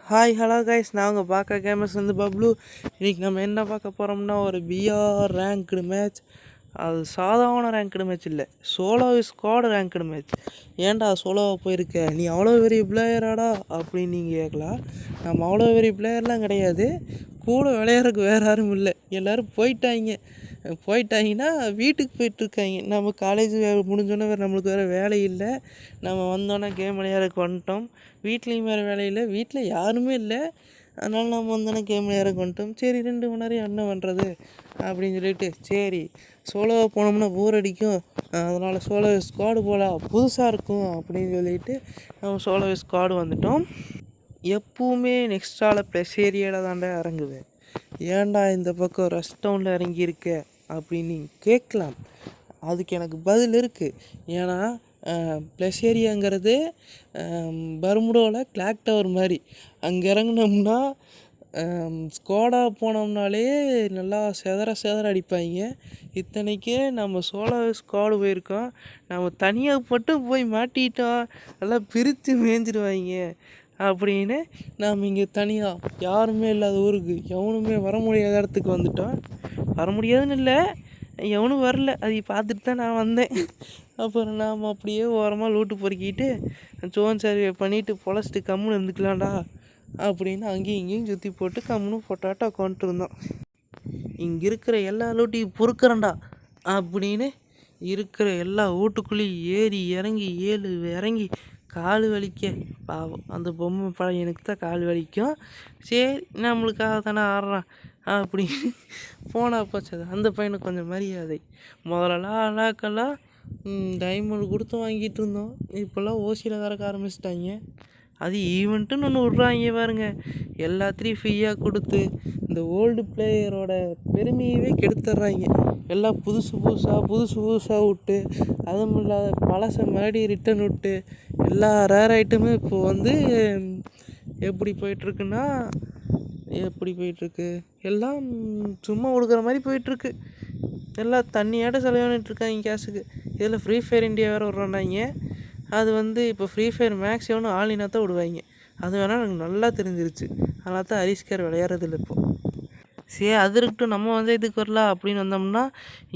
Hi hello guys, நான் உங்கள் பார்க்குற கேமர்ஸ் வந்து பப்ளு. இன்றைக்கி நம்ம என்ன பார்க்க போகிறோம்னா ஒரு பிஆர் ரேங்க்டு மேட்ச். அது சாதாரண ரேங்க்டு மேட்ச் இல்லை, சோலோ ஸ்குவாட் ரேங்க்டு மேட்ச். ஏன்டா சோலோவாக போயிருக்க, நீ அவ்வளோ பெரிய பிளேயராடா அப்படின்னு நீங்கள் கேட்கலாம். நம்ம அவ்வளோ பெரிய பிளேயர்லாம் கிடையாது, கூட விளையாடுறதுக்கு வேறு யாரும் இல்லை. எல்லோரும் போயிட்டாங்கன்னா வீட்டுக்கு போயிட்டுருக்காங்க. நம்ம காலேஜ் முடிஞ்சோன்னே வேறு நம்மளுக்கு வேறு வேலை இல்லை. நம்ம வந்தோன்னே கேம் விளையாடுறதுக்கு வந்துட்டோம். வீட்லேயும் வேறு வேலை இல்லை, வீட்டில் யாருமே இல்லை. அதனால் நம்ம வந்தோன்னே கேம் விளையாடுறதுக்கு வந்துட்டோம். சரி 2 மணி நேரம் என்ன பண்ணுறது அப்படின்னு சொல்லிட்டு, சரி சோலோவாக போனோம்னா போர் அடிக்கும், அதனால் சோலோ ஸ்குவாடு போகலாம், புதுசாக இருக்கும் அப்படின்னு சொல்லிட்டு நம்ம சோலோ ஸ்குவாடு வந்துட்டோம். எப்பவுமே நெக்ஸ்ட்டால் ப்ளஸ் ஏரியாவில் தாண்டா இறங்குவேன், ஏன்டா இந்த பக்கம் ரெஸ்ட் டவுனில் இறங்கியிருக்க அப்படின்னு நீங்கள் கேட்கலாம். அதுக்கு எனக்கு பதில் இருக்குது. ஏன்னா ப்ளஸ் ஏரியாங்கிறது பர்முடோவில் கிளாக் டவர் மாதிரி. அங்கே இறங்குனோம்னா ஸ்குவாடாக போனோம்னாலே நல்லா செதற அடிப்பாங்க. இத்தனைக்கே நம்ம சோலோ ஸ்குவாடு போயிருக்கோம், நம்ம தனியாக மட்டும் போய் மாட்டிட்டோம், நல்லா பிரித்து மேய்ஞ்சிடுவாங்க அப்படின்னு நாம் இங்கே தனியாக யாருமே இல்லாத ஊருக்கு, எவனுமே வர முடியாத இடத்துக்கு வந்துட்டோம். வர முடியாதுன்னு இல்லை, எவனும் வரல, அதை பார்த்துட்டு தான் நான் வந்தேன். அப்புறம் நாம் அப்படியே ஓரமாக லூட்டு பொறுக்கிட்டு ஜோன் சர்வே பண்ணிவிட்டு பொழைச்சிட்டு கம்முன்னு இருந்துக்கலாம்டா அப்படின்னு அங்கேயும் இங்கேயும் சுற்றி போட்டு கம்முன்னு போட்டாட்ட உட்காந்துட்டு இருந்தோம். இங்கே இருக்கிற எல்லா லூட்டையும் பொறுக்கிறேன்டா அப்படின்னு இருக்கிற எல்லா வீட்டுக்குள்ளேயும் ஏறி இறங்கி இறங்கி கால் வலிக்க பாவம் அந்த பொம்மை பையனுக்கு தான் கால் வலிக்கும். சரி நம்மளுக்காக தானே ஆடுறான் அப்படின்னு போனால் போச்சது. அந்த பையனுக்கு கொஞ்சம் மரியாதை. முதலெல்லாம் அழாக்கெல்லாம் டைமண்ட் கொடுத்து வாங்கிட்டு இருந்தோம், இப்போல்லாம் ஓசியில் கறக்க ஆரம்பிச்சிட்டாங்க. அது ஈவெண்ட்டுன்னு ஒன்று விட்றாங்க பாருங்க, எல்லாத்தையும் ஃப்ரீயாக கொடுத்து இந்த ஓல்டு பிளேயரோட பெருமையவே கெடுத்துட்றாங்க. எல்லாம் புதுசு புதுசாக விட்டு, அதுவும் இல்லாத பழசை மறுபடியும் ரிட்டன் விட்டு, எல்லா ரேர் ஐட்டமும் இப்போது வந்து எப்படி போயிட்டுருக்கு எல்லாம் சும்மா கொடுக்குற மாதிரி போயிட்டுருக்கு. எல்லாம் தண்ணியாட்ட செலவானிட்டுருக்காங்க கேஸுக்கு. இதில் ஃப்ரீ ஃபயர் இந்தியா வேறு விட்றாங்க. அது வந்து இப்போ ஃப்ரீ ஃபயர் மேக்ஸ் எவனும் ஆன்லைனாக தான் விடுவாங்க. அது வேணால் எனக்கு நல்லா தெரிஞ்சிருச்சு, அதனால் தான் ஹரிஸ்கர் விளையாடுறதில்ல இப்போது. சரி அது இருக்கட்டும், நம்ம வந்து இதுக்கு வரலாம் அப்படின்னு வந்தோம்னா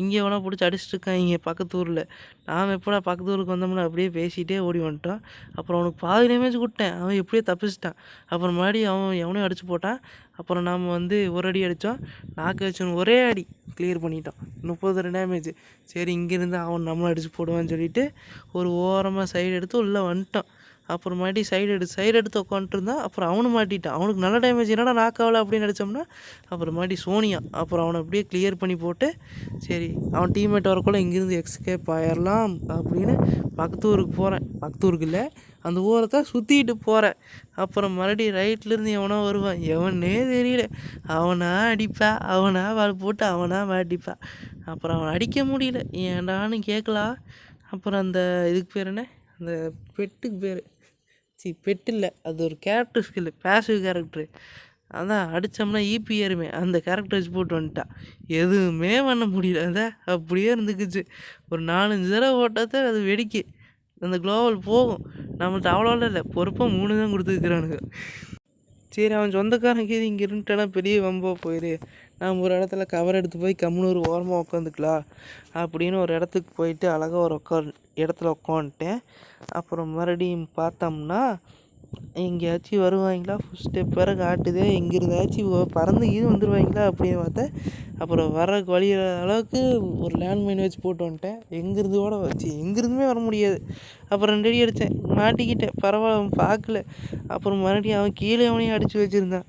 இங்கே எவனோ பிடிச்சி அடிச்சுட்ருக்காங்க பக்கத்து ஊரில். நாம் எப்போடா பக்கத்து ஊருக்கு வந்தோம்னா அப்படியே பேசிகிட்டே ஓடி வந்துட்டோம். அப்புறம் அவனுக்கு பாதி டேமேஜ் கொடுத்தேன், அவன் எப்படியோ தப்பிச்சிட்டான். அப்புறம் மறுபடியும் அவன் எவனையும் அடித்து போட்டான். அப்புறம் நாம் வந்து ஒரு அடி அடித்தோம், நாக்கு வச்சோன்னு ஒரே அடி கிளியர் பண்ணிட்டோம், 30 டேமேஜ். சரி இங்கேருந்து அவன் நம்மளை அடித்து போடுவான்னு சொல்லிவிட்டு ஒரு ஓரமாக சைடு எடுத்து உள்ளே வந்துட்டோம். அப்புறம் மறுபடியும் சைடு எடுத்து உட்காந்துருந்தான். அப்புறம் அவனு மாட்டிட்டான், அவனுக்கு நல்ல டேமேஜ், என்னடா நாக்காவில் அப்படின்னு நினச்சோம்னா அப்புறம் மறுபடியும் சோனியா. அப்புறம் அவனை அப்படியே கிளியர் பண்ணி போட்டு சரி அவன் டீம்மேட் வரக்குள்ள இங்கேருந்து எக்ஸ்கேப் ஆயிடலாம் அப்படின்னு பக்கத்து ஊருக்கு போகிறேன். பக்கத்து ஊருக்கு இல்லை, அந்த ஊரை தான் சுற்றிக்கிட்டு போகிறேன். அப்புறம் மறுபடியும் ரைட்லேருந்து எவனோ வருவான், எவனே தெரியல, அவனா அடிப்பா, அவனா வாழ் போட்டு அவனா மாட்டிப்பா. அப்புறம் அவன் அடிக்க முடியல, ஏன்டான்னு கேட்கலாம். அப்புறம் அந்த இதுக்கு பேர் என்ன, அந்த பெட்டுக்கு பேர் பெட்டு இல்லை, அது ஒரு கேரக்டர் ஸ்கில், பேசிவ் கேரக்டரு. அதான் அடித்தோம்னா ஈபி ஏறுமே, அந்த கேரக்டர் வச்சு போட்டு வந்துட்டான். எதுவுமே பண்ண முடியல, அதான் அப்படியே இருந்துக்குச்சு. ஒரு 4-5 தடவை ஓட்டாத அது வெடிக்கு, அந்த குளோவல் போகும். நம்மள்ட்ட அவ்வளோலாம் இல்லை, பொறுப்பாக 3 தான் கொடுத்துருக்குறானுங்க. சரி அவன் சொந்தக்காரங்க இது இங்கே இருந்துட்டானா பெரிய வம்பா போயிடு, நாம் ஒரு இடத்துல கவர் எடுத்து போய் கம்முனூர் ஓரமாக உட்காந்துக்கலாம் அப்படின்னு ஒரு இடத்துக்கு போயிட்டு அழகாக ஒரு இடத்துல உட்காந்துட்டேன். அப்புறம் மறுபடியும் பார்த்தோம்னா எங்கேயாச்சும் வருவாங்களா, ஃபஸ்ட் ஸ்டெப் வேறு காட்டுதே, எங்கே இருந்தாச்சும் பறந்து இது வந்துடுவாங்களா அப்படின்னு பார்த்தேன். அப்புறம் வர வழி அளவுக்கு ஒரு லேண்ட்மைன் வச்சு போட்டு வந்துட்டேன், எங்கேருந்துமே வர முடியாது. அப்புறம் 2 அடி அடித்தேன், மாட்டிக்கிட்டேன், பரவாயில்ல அவன் பார்க்கல. அப்புறம் மறுபடியும் அவன் கீழே அவனையும் அடித்து வச்சுருந்தான்.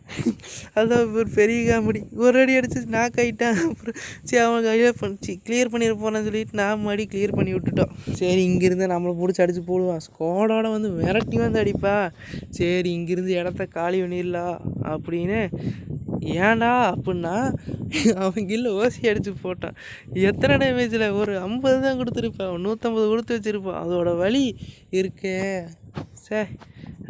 அதுதான் ஒரு பெரிய காமெடி. ஒரு அடி அடித்து நாக் ஆகிட்டான். அப்புறம் சரி அவன் கிளியர் பண்ணிட போனான்னு சொல்லிட்டு நான் மறுபடியும் கிளியர் பண்ணி விட்டுட்டோம். சரி இங்கேருந்து நம்மளை பிடிச்சி அடித்து போடுவான், ஸ்குவாடோட வந்து மிரட்டி வந்து அடிப்பான். சரி இங்கேருந்து இடத்த காலி பண்ணிடலாம் அப்படின்னு. ஏன்டா அப்படின்னா அவன் கீழே ஓசி அடித்து போட்டான். எத்தனை டேமேஜில் ஒரு 50 தான் கொடுத்துருப்பான், 150 கொடுத்து வச்சுருப்பான். அதோட வலி இருக்கே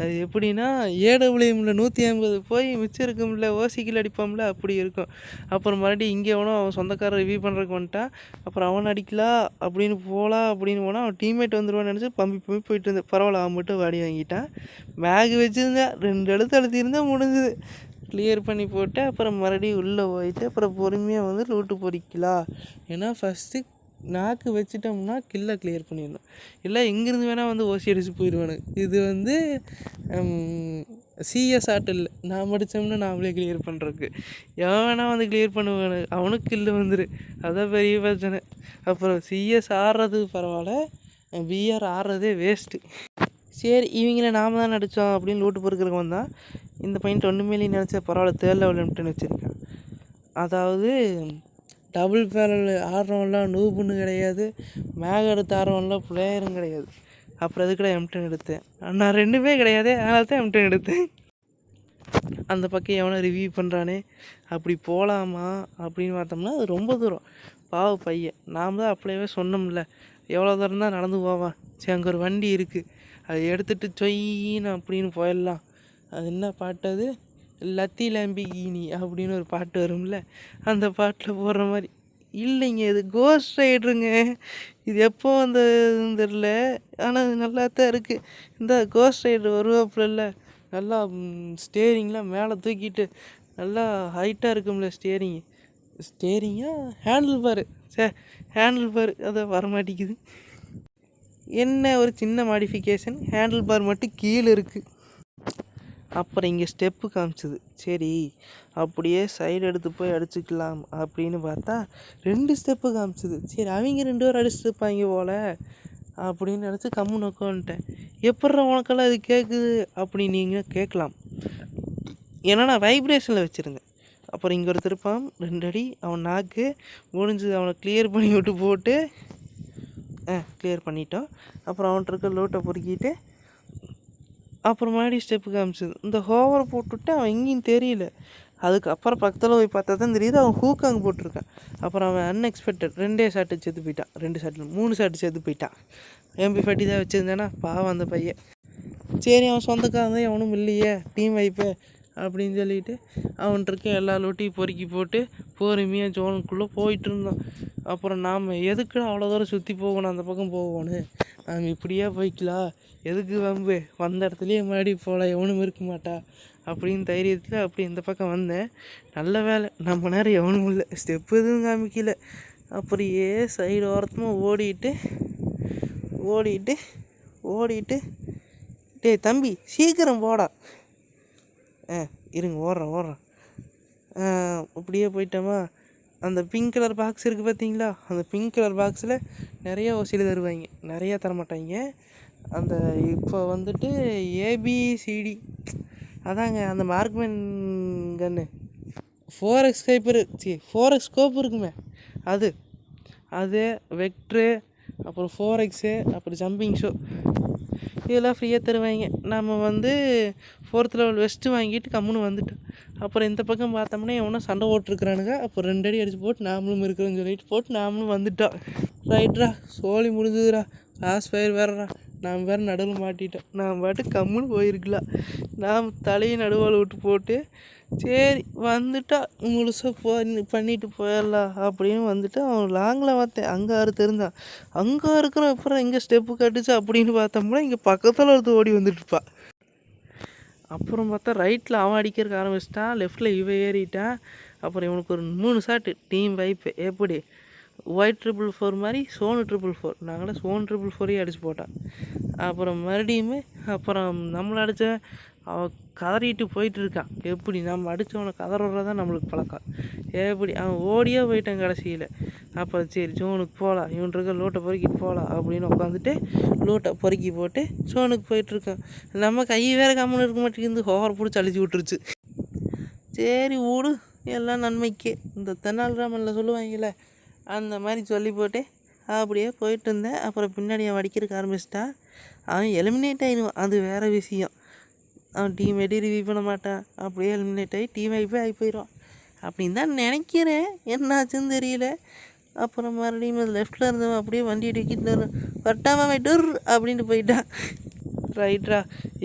அது எப்படின்னா ஏடபிள்யூஎம்ல 150 போய் மிச்சம் இருக்கும்ல ஓசிக்கில் அடிப்பான்ல அப்படி இருக்கும். அப்புறம் மறுபடியும் இங்கே அவன் சொந்தக்காரர் ரிவ்யூ பண்ணுறதுக்கு வந்துட்டான். அப்புறம் அவன் அடிக்கலாம் அப்படின்னு போகலாம் அப்படின்னு போனால் அவன் டீம்மேட் வந்துடுவான்னு நினச்சி பம்பி போயிட்டு இருந்தேன். பரவாயில்ல, அவன் மட்டும் வாடி வாங்கிட்டான். மேக் வச்சுருந்தேன், 2 எழுத்து அழுத்தியிருந்தால் முடிஞ்சுது. கிளியர் பண்ணி போட்டு அப்புறம் மறுபடியும் உள்ளே போயிட்டு அப்புறம் பொறுமையாக வந்து லூட்டு பொறிக்கலாம். ஏன்னா ஃபஸ்ட்டு நாக்கு வச்சிட்டோம்னா கில்லை கிளியர் பண்ணிடணும். இல்லை எங்கேருந்து வேணால் வந்து ஓசி அடிச்சு போயிடுவானுங்க. இது வந்து சிஎஸ் ஆட்டம் இல்லை, நான் படித்தோம்னா நாமளே கிளியர் பண்ணுறதுக்கு. எவன் வேணால் வந்து கிளியர் பண்ணுவானு, அவனுக்கு கில்லு வந்துடு. அதான் பெரிய பிரச்சனை. அப்புறம் சிஎஸ் ஆடுறது பரவாயில்ல, பிஆர் ஆடுறதே வேஸ்ட்டு. சரி இவங்கள நாம் தான் நடித்தோம் அப்படின்னு லூட்டு பொறுக்கிறதுக்கு வந்தால் இந்த பையன் ஒன்றுமே நினச்சா பரவாயில்ல 3rd லெவல் எம்டென் வச்சுருக்கேன். அதாவது டபுள் பேரல் ஆடுறவன்லாம் நூபுன்னு கிடையாது, மேக் எடுத்து ஆடுறவன்லாம் பிளேயரும் கிடையாது. அப்புறம் எதுக்குடா எம்டென் எடுத்தேன்? நான் 2மே கிடையாது, அதனால தான் எம்டென் எடுத்தேன். அந்த பக்கம் எவனை ரிவ்யூ பண்ணுறானே அப்படி போகலாமா அப்படின்னு பார்த்தோம்னா அது ரொம்ப தூரம். பாவ பையன், நாம் தான் அப்படியே சொன்னோம்ல எவ்வளோ தூரம் தான் நடந்து போவான். சரி அங்கே ஒரு வண்டி இருக்குது, அதை எடுத்துகிட்டு சொயின்னு அப்படின்னு போயிடலாம். அது என்ன பாட்டு? அது லத்தி லேம்பிகினி அப்படின்னு ஒரு பாட்டு வரும்ல, அந்த பாட்டில் போடுற மாதிரி. இல்லைங்க, இது கோஸ்ட் ரைடருங்க. இது எப்போ வந்ததுன்னு தெரில, ஆனால் அது நல்லா தான் இருக்குது. இந்த கோஸ்ட் ரைடர் வருவாப்புல நல்லா ஸ்டேரிங்லாம் மேலே தூக்கிட்டு நல்லா ஹைட்டாக இருக்கும்ல ஸ்டேரிங்கா ஹேண்டில் பாரு, ஹேண்டில் பாரு அதை வரமாட்டேங்குது. என்ன ஒரு சின்ன மாடிஃபிகேஷன், ஹேண்டில் பார் மட்டும் கீழே இருக்குது. அப்புறம் இங்கே ஸ்டெப்பு காமிச்சிது. சரி அப்படியே சைடு எடுத்து போய் அடிச்சுக்கலாம் அப்படின்னு பார்த்தா 2 ஸ்டெப்பு காமிச்சிது. சரி அவங்க 2 பேரும் அடிச்சுட்டு இருப்பாங்க போல் அப்படின்னு நினச்சி கம்முன்னு உட்காந்துட்டேன். எப்பட்றா உனக்கெல்லாம் இது கேட்குது அப்படின்னு நீங்கள் கேட்கலாம். ஏன்னா நான் வைப்ரேஷனில் வச்சுருந்தேன். அப்புறம் இங்கே ஒரு திருப்பான் 2 அடி, அவன் நாக்கு முடிஞ்சது, அவனை கிளியர் பண்ணி விட்டு போட்டு கிளியர் பண்ணிட்டோம். அப்புறம் அவன்கிட்ட இருக்க லோட்டை பொறுக்கிட்டு அப்புறம் மறுபடியும் ஸ்டெப்பு காமிச்சிது. இந்த ஹோவரை போட்டுவிட்டு அவன் எங்கேயும் தெரியல. அதுக்கப்புறம் பக்கத்தில் போய் பார்த்தா தான் தெரியுது அவன் ஹூக்காங் போட்டிருக்கான். அப்புறம் அவன் அன்எக்ஸ்பெக்டட் 2 ஷாட்டு செத்து போயிட்டான். 2 ஷாட்டில் 3 ஷாட்டு செத்து போயிட்டான். MP40 தான் வச்சுருந்தேன்னா பாவம் அந்த பையன். சரி அவன் சொந்தக்காரன் எவனும் இல்லையே, டீம் வைப்பு அப்படின்னு சொல்லிட்டு அவன்கிட்ட இருக்க எல்லா லோட்டையும் பொறுக்கி போட்டு பொறுமையாக ஜோனுக்குள்ளே போயிட்டு இருந்தோம். அப்புறம் நாம் எதுக்கு அவ்வளோ தூரம் சுற்றி போகணும், அந்த பக்கம் போகணும், நாம் இப்படியே போய்க்கலாம், எதுக்கு வம்பு, வந்த இடத்துலையே மறுபடி போகலாம், எவனும் இருக்க மாட்டா அப்படின்னு தைரியத்தில் அப்படி இந்த பக்கம் வந்தேன். நல்ல வேலை நம்ம நேரம் எவனும் இல்லை, ஸ்டெப்பு எதுவும் காமிக்கல. அப்படியே சைடு ஓரத்தமாக ஓடிட்டு டேய் தம்பி சீக்கிரம் போடா, இருங்க ஓடுறேன். அப்படியே போயிட்டோமா, அந்த பிங்க் கலர் பாக்ஸ் இருக்குது பார்த்தீங்களா, அந்த பிங்க் கலர் பாக்ஸில் நிறைய ஓசியில் தருவாங்க, நிறையா தரமாட்டாங்க. அந்த இப்போ வந்துட்டு ஏபிசிடி அதாங்க அந்த மார்க்மேன் கன்று 4x ஸ்கோப் இருக்குமே, அது வெக்ட்ரு, அப்புறம் 4x, அப்புறம் ஜம்பிங் ஷோ, இதெல்லாம் ஃப்ரீயாக தருவாங்க. நம்ம வந்து 4th லெவல் வெஸ்ட்டு வாங்கிட்டு கம்முன்னு வந்துட்டோம். அப்புறம் இந்த பக்கம் பார்த்தோம்னா எவனோ சண்டை போட்டுருக்குறானுங்க. அப்போ 2 அடி அடிச்சு போட்டு நாமளும் இருக்கிறோன்னு சொல்லிட்டு போட்டு நாமளும் வந்துட்டோம். ரைட்ரா சோழி முடிஞ்சுதுடா, லாஸ்ட் ஃபயர் வேறடா, நாம் வேறு நடுவில் மாட்டிட்டோம். நாம் பாட்டு கம்முன்னு போயிருக்கலாம். நாம் தலையை நடுவால் விட்டு போட்டு சரி வந்துட்டா முழுசாக பண்ணிட்டு போயிடலாம் அப்படின்னு வந்துட்டு அவன் லாங்கில் பார்த்தேன். அங்கே தெரிந்தான், அங்கே இருக்கிற அப்புறம் எங்கே ஸ்டெப்பு கட்டுச்சு அப்படின்னு பார்த்தோம்னா இங்கே பக்கத்தில் ஒருத்தர் ஓடி வந்துட்டுருப்பா. அப்புறம் பார்த்தா ரைட்டில் அவன் அடிக்கிறதுக்கு ஆரம்பிச்சிட்டான், லெஃப்டில் இவன் ஏறிட்டான். அப்புறம் இவனுக்கு ஒரு 3 ஷாட்டு டீம் வைப்பு. எப்படி ஒயிட் 444 மாதிரி சோனு 444, நாங்களாம் சோனு 444 அடிச்சு போட்டான். அப்புறம் மறுபடியுமே அப்புறம் நம்மளை அடித்த அவன் கதறிட்டு போயிட்டு இருக்கான். எப்படி நம்ம அடித்தவனை கதறதான் நம்மளுக்கு பழக்கம். எப்படி அவன் ஓடியே போயிட்டான் கடைசியில். அப்போ சரி ஜோனுக்கு போகலாம், இவன்ருக்க லோட்டை பொறுக்கிட்டு போகலாம் அப்படின்னு உட்காந்துட்டு லோட்டை பொறுக்கி போட்டு ஜோனுக்கு போயிட்டுருக்கான். நம்ம கை வேறு கம்முன்னு இருக்க மாட்டேங்குது, ஹோவர் பிடிச்சி அழிச்சு விட்டுருச்சு. சரி ஊடு எல்லாம் நன்மைக்கு, இந்த தென்னாலிராமனில் சொல்லுவாங்கல்ல அந்த மாதிரி சொல்லி போட்டு அப்படியே போயிட்டு இருந்தேன். அப்புறம் பின்னாடி அவன் அடிக்கிறதுக்கு ஆரம்பிச்சிட்டான். அவன் எலிமினேட் ஆகிடுவான், அது வேறு விஷயம். அவன் டீம் எடி ரிவ்யூ பண்ண மாட்டான், அப்படியே எலிமினேட் ஆகி டீம் ஆகி போயிடுவான் அப்படின்னு தான் நினைக்கிறேன். என்னாச்சுன்னு தெரியல. அப்புறம் மறுபடியும் லெஃப்டில் இருந்தவன் அப்படியே வண்டி அடிக்கிட்டு வரட்டாமல் டூர் அப்படின்ட்டு போயிட்டான். ரைட்ரா,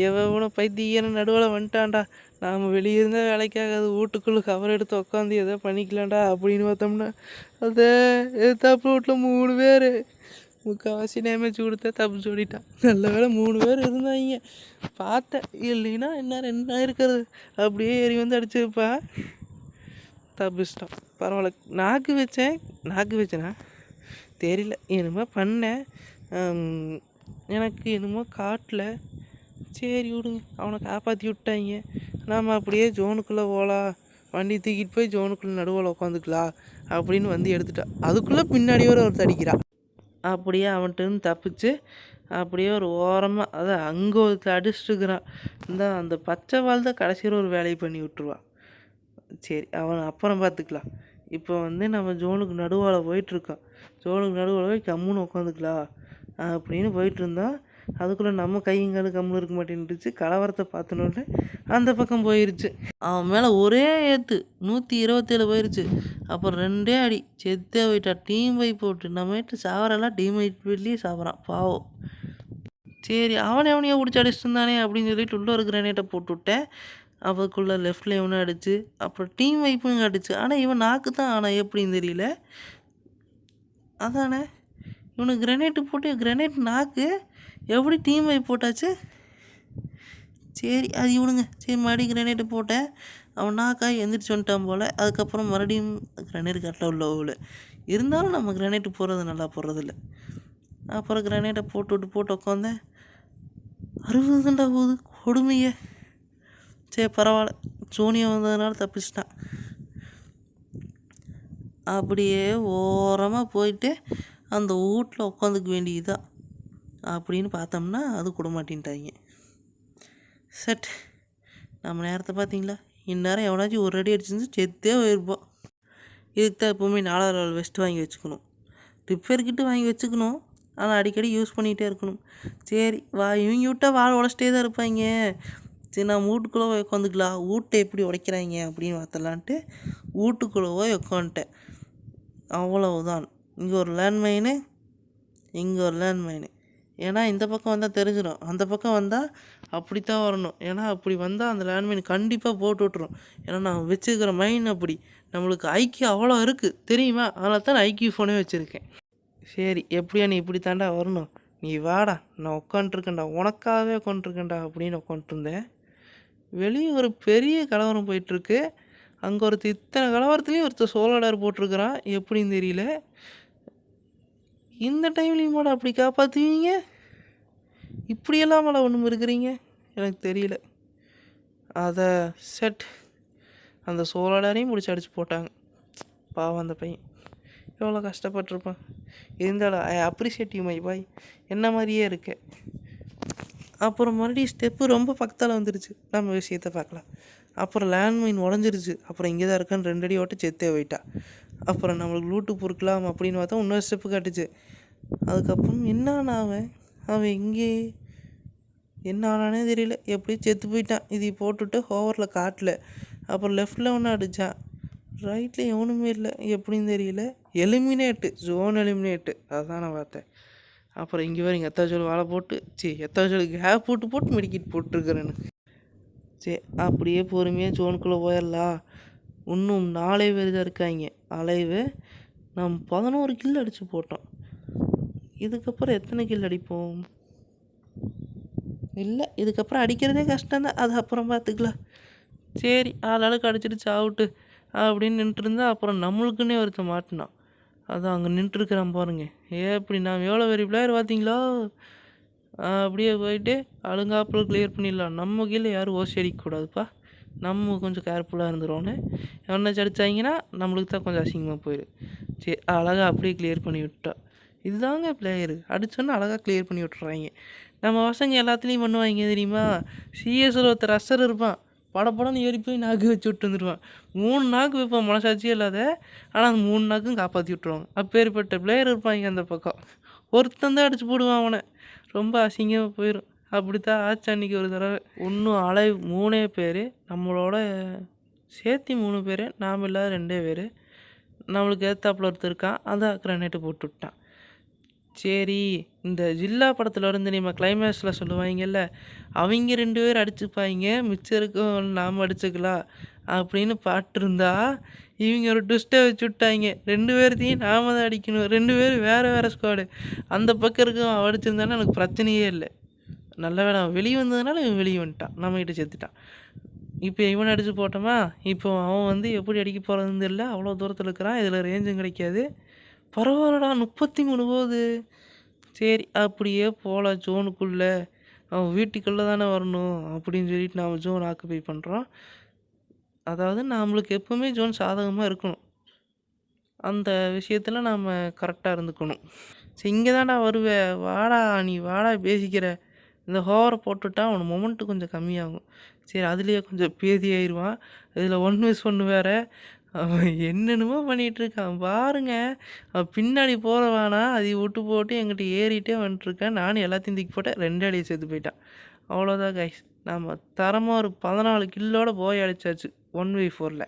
எவனோ பைத்தியன்னு நடுவில் வந்துட்டான்டா, நாம் வெளியே இருந்தால் வேலைக்காகாது, வீட்டுக்குள்ளே கவர் எடுத்து உட்காந்து எதோ பண்ணிக்கலாம்டா அப்படின்னு பார்த்தோம்னா அதே எதிர்த்தாப்புல வீட்டில் 3 பேர் முக்கால்வாசி டேமேஜ் கொடுத்தா தப்பு சொல்லிட்டான். நல்ல வேலை 3 பேர் இருந்தாங்க பார்த்தேன், இல்லைன்னா என்ன 2 இருக்கிறது அப்படியே ஏறி வந்து அடிச்சிருப்பா. தப்பிச்சிட்டான். பரவாயில்ல. நாக்கு வச்சேனா தெரியல, என்னமோ பண்ணேன், எனக்கு என்னமோ காட்டில். சரி விடுங்க, அவனை காப்பாற்றி விட்டாங்க. நாம் அப்படியே ஜோனுக்குள்ளே போகலாம், வண்டி தூக்கிட்டு போய் ஜோனுக்குள்ளே நடுவில் உட்காந்துக்கலாம் அப்படின்னு வந்து எடுத்துட்டா. அதுக்குள்ளே பின்னாடி ஒருத்தர் அடிக்கிறா. அப்படியே அவன்கிட்ட தப்பிச்சு அப்படியே ஒரு ஓரமாக அதை அங்கே ஒருத்தர் அடிச்சுட்டுக்கிறான். அந்த பச்சை வாழ் தான் கடைசியில் ஒரு வேலையை பண்ணி விட்டுருவான். சரி, அவனை அப்புறம் பார்த்துக்கலாம். இப்போ வந்து நம்ம ஜோனுக்கு நடுவால் போயிட்டுருக்கோம். ஜோனுக்கு நடுவில் போய் கம்முன்னு உட்காந்துக்கலாம் அப்படின்னு போயிட்டுருந்தோம். அதுக்குள்ளே நம்ம கையங்காலு கம்முன்னு இருக்க மாட்டேன்னுச்சு. கலவரத்தை பார்த்தனோடனே அந்த பக்கம் போயிடுச்சு. அவன் மேலே ஒரே ஏற்று 127 போயிடுச்சு. அப்புறம் 2 அடி செத்தே போயிட்டா. டீம் வைப் போட்டு நம்மகிட்ட சாவரெல்லாம் டீம் வைப்லேயே சாப்பிட்றான் பாவம். சரி, அவனையோ பிடிச்சி அடிச்சுட்டு இருந்தானே அப்படின்னு சொல்லிட்டு உள்ள ஒரு கிரனேட்டை போட்டு விட்டேன். அவருக்குள்ளே லெஃப்டில் இவனை அடிச்சு, அப்புறம் டீம் வைப்புங்க அடிச்சு. ஆனால் இவன் நாக்கு தான், ஆனால் எப்படின்னு தெரியல. அதானே இவனுக்கு கிரனேட்டு போட்டு கிரனேட் நாக்கு எப்படி டீம் வைப் போட்டாச்சு. சரி, அது இவனுங்க. சரி, மறுபடியும் கிரனேட்டு போட்டேன். அவன் நாக்காய் எந்திரிச்சு வந்துட்டான் போல். அதுக்கப்புறம் மறுபடியும் கிரனேட் கரெக்டாக உள்ள இருந்தாலும் நம்ம கிரனேட்டு போடுறது நல்லா போடுறதில்ல. அப்புறம் கிரனேட்டை போட்டு உட்காந்தேன். 60 தான்டா போகுது, கொடுமையே. சரி பரவாயில்ல, சோனியா வந்ததுனால தப்பிச்சிட்டான். அப்படியே ஓரமாக போயிட்டு அந்த வீட்டில் உட்காந்துக்க வேண்டியதுதான் அப்படின்னு பார்த்தோம்னா அது கூட மாட்டேன்ட்டாங்க. செட், நம்ம நேரத்தை பார்த்தீங்களா, இந்நேரம் எவனாச்சும் ஒரு அடி அடிச்சிருந்து செத்தே போயிருப்போம். இதுக்கு தான் எப்போவுமே 4வது லெவல் வெஸ்ட் வாங்கி வச்சுக்கணும், ரிப்பேர் கிட்டு வாங்கி வச்சுக்கணும். ஆனால் அடிக்கடி யூஸ் பண்ணிகிட்டே இருக்கணும். சரி, இவங்க விட்டால் வாழை உடச்சிட்டே தான் இருப்பாங்க. சரி, நான் வீட்டுக்குள்ளே போய் உட்காந்துக்கலாம், வீட்டை எப்படி உடைக்கிறாங்க அப்படின்னு பார்த்தலான்ட்டு வீட்டுக்குள்ளே போய் உட்காந்துட்டேன். அவ்வளவுதான். இங்கே ஒரு லேண்ட்மைனு, இங்கே ஒரு லேண்ட்மைனு. ஏன்னா இந்த பக்கம் வந்தால் தெரிஞ்சிடும், அந்த பக்கம் வந்தால் அப்படித்தான் வரணும். ஏன்னா அப்படி வந்தால் அந்த லேண்ட்மைன் கண்டிப்பாக போட்டு விட்ரும். ஏன்னா நான் வச்சுருக்கிற மைன் அப்படி, நம்மளுக்கு ஐக்கியம் அவ்வளோ இருக்குது தெரியுமா. அதனால தான் நான் ஐக்கியூ ஃபோனே வச்சுருக்கேன். சரி, எப்படியா நீ இப்படி தாண்டா வரணும், நீ வாடா, நான் உட்காண்ட்ருக்கேன்டா, உனக்காகவே உட்காண்ட்ருக்கேன்டா அப்படின்னு உட்காண்ட்ருந்தேன். வெளியே ஒரு பெரிய கலவரம் போயிட்டுருக்கு. அங்கே இத்தனை கலவரத்துலேயும் ஒருத்தர் சோலாடார் போட்டிருக்கிறான், எப்படின்னு தெரியல. இந்த டைம்லேயும் கூட அப்படி காப்பாற்றுவீங்க, இப்படியெல்லாம் மேலே ஒன்றும் இருக்கிறீங்க எனக்கு தெரியல. அதை செட், அந்த சோலாடாரையும் முடிச்சு அடிச்சு போட்டாங்க. பாவம் அந்த பையன் எவ்வளோ கஷ்டப்பட்டிருப்பான். இருந்தாலும் I appreciate you my boy, என்ன மாதிரியே இருக்கு. அப்புறம் மறுபடியும் ஸ்டெப்பு ரொம்ப பக்கத்தால் வந்துருச்சு. நம்ம விஷயத்தை பார்க்கலாம். அப்புறம் லேண்ட்மைன் உடஞ்சிருச்சு. அப்புறம் இங்கே தான் இருக்கான்னு 2 அடி ஓட்ட செத்தே போயிட்டா. அப்புறம் நம்மளுக்கு லூட்டு பொறுக்கலாம் அப்படின்னு பார்த்தா இன்னொரு ஸ்டெப்பு காட்டுச்சு. அதுக்கப்புறம் என்ன அவன் இங்கே என்ன ஆனானே தெரியல, எப்படியும் செத்து போயிட்டான். இது போட்டுவிட்டு ஹோவரில் காட்டல. அப்புறம் லெஃப்டில் ஒன்று அடித்தான், ரைட்டில் எவனுமே இல்லை, எப்படின்னு தெரியல. எலிமினேட்டு, ஜோன் எலிமினேட்டு, அதுதான் நான் பார்த்தேன். அப்புறம் இங்கே வேறு எங்கள் எத்தாச்சோல் வாழை போட்டு எத்தாச்சோலுக்கு கேப் போட்டு மெடிக்கிட் போட்டிருக்கிறேன்னு. சரி, அப்படியே பொறுமையாக ஜோனுக்குள்ளே போயிடலாம். இன்னும் 4 பேர் தான் இருக்காங்க அலைவு. நம்ம 11 கில் அடித்து போட்டோம். இதுக்கப்புறம் எத்தனை கில் அடிப்போம்? இல்லை, இதுக்கப்புறம் அடிக்கிறதே கஷ்டம்தான், அது அப்புறம் பார்த்துக்கலாம். சரி, ஆளாளுக்கு அடிச்சிடுச்சு அவுட்டு அப்படின்னு நின்றுருந்தா அப்புறம் நம்மளுக்குன்னே ஒருத்தர் மாட்டினான். அதான் அங்கே நின்றுருக்குறான் பாருங்க. எப்படி நான் எவ்வளோ பெரிய பிளேயர் பார்த்தீங்களா. அப்படியே போயிட்டு அழுங்காப்பில் கிளியர் பண்ணிடலாம். நம்ம கீழே யாரும் ஓசி அடிக்கக்கூடாதுப்பா, நம்ம கொஞ்சம் கேர்ஃபுல்லாக இருந்துருவோன்னு. எவனாச்சும் அடித்தாங்கன்னா நம்மளுக்கு தான் கொஞ்சம் அசிங்கமாக போயிடும். சரி, அழகாக அப்படியே கிளியர் பண்ணி விட்டா. இதுதாங்க பிளேயரு, அடித்தோன்னா அழகாக கிளியர் பண்ணி விட்டுறாங்க. நம்ம பசங்க எல்லாத்துலேயும் பண்ணுவாங்க தெரியுமா. சிஎஸ்ல ஒருத்தர் ரஸ்ஸர் இருப்பான், படப்படன்னு ஏறி போய் நாக்கு வச்சு விட்டு வந்துடுவான். 3 நாக்கு வைப்பான், மனசாட்சியே இல்லாத. ஆனால் அந்த 3 நாக்கும் காப்பாற்றி விட்டுருவாங்க. அப்பேற்பட்ட பிளேயர் இருப்பாங்க அந்த பக்கம். ஒருத்தன் தான் அடிச்சு போடுவான் அவனை, ரொம்ப அசிங்கமாக போயிடும். அப்படித்தான் ஆச்சு அன்றைக்கி ஒரு தடவை. இன்னும் அலைவ் 3 பேர், நம்மளோட சேர்த்தி 3 பேர், நாம் இல்லாத 2 பேர். நம்மளுக்கு ஏத்தாப்பில் ஒருத்தர் இருக்கான், அதான் கிரானைட்டு போட்டு விட்டான். சரி, இந்த ஜில்லா படத்துல வந்து நம்ம கிளைமேக்ஸ்ல சொல்லுவாய்ங்கல்ல, அவைங்க 2 பேரும் அடிச்சுப்பாய்ங்க, மிச்சம் இருக்கவன் நாம அடிச்சுக்கலாம் அப்படின்னு பாட்டிருந்தா, இவங்க ஒரு ட்விஸ்ட்ட வச்சுட்டாய்ங்க. 2 பேர்த்தையும் நாம தான் அடிக்கணும். 2 பேரும் வேற வேற ஸ்குவாடு. அந்த பக்கம் இருக்கவன் அவன் அடிச்சிருந்தான்னா எனக்கு பிரச்சனையே இல்ல. நல்ல வேளை அவன் வெளிய வந்ததுனால இவன் வெளிய வந்துட்டான். நம்மகிட்ட செத்துட்டான். இப்ப இவன அடிச்சு போட்டோமா, இப்போ அவன் வந்து எப்படி அடிக்க போறதுன்னு தெரியல. அவ்வளோ தூரத்துல இருக்கிறான். இதுல ரேஞ்சும் கிடைக்காது. பரவால்லடா 33 போகுது. சரி அப்படியே போலாம் ஜோனுக்குள்ள. அவன் வீட்டுக்குள்ள தானே வரணும் அப்படின்னு சொல்லிட்டு நாம ஜோன் ஆக்குபை பண்றோம். அதாவது நம்மளுக்கு எப்பவுமே ஜோன் சாதகமா இருக்கணும். அந்த விஷயத்துல நாம கரெக்ட்டா இருந்துக்கணும். சரி இங்க தான்டா வருவ. வாடா நீ வாடா பேசிக்கிற. இந்த ஹோவர போட்டுட்டா அவன் மொமெண்ட்டு கொஞ்சம் கம்மியாகும். சரி அதிலேயே கொஞ்சம் பேதியாயிருவான். இதில 1 மிஸ் 1 வேற. அவன் என்னென்னமோ பண்ணிட்டுருக்கான். பாருங்க. அவன் பின்னாடி போறவானா அதைய விட்டு போட்டு என்கிட்ட ஏறிட்டே வந்துட்டுருக்கான். நானும் எல்லாத்தையும் தூக்கி போட்டேன். 2 அடிய செத்து போயிட்டான். அவ்வளோதான் கைஸ். நம்ம தரமா ஒரு 14 கில்லோட போய் அடிச்சாச்சு 1v4ல.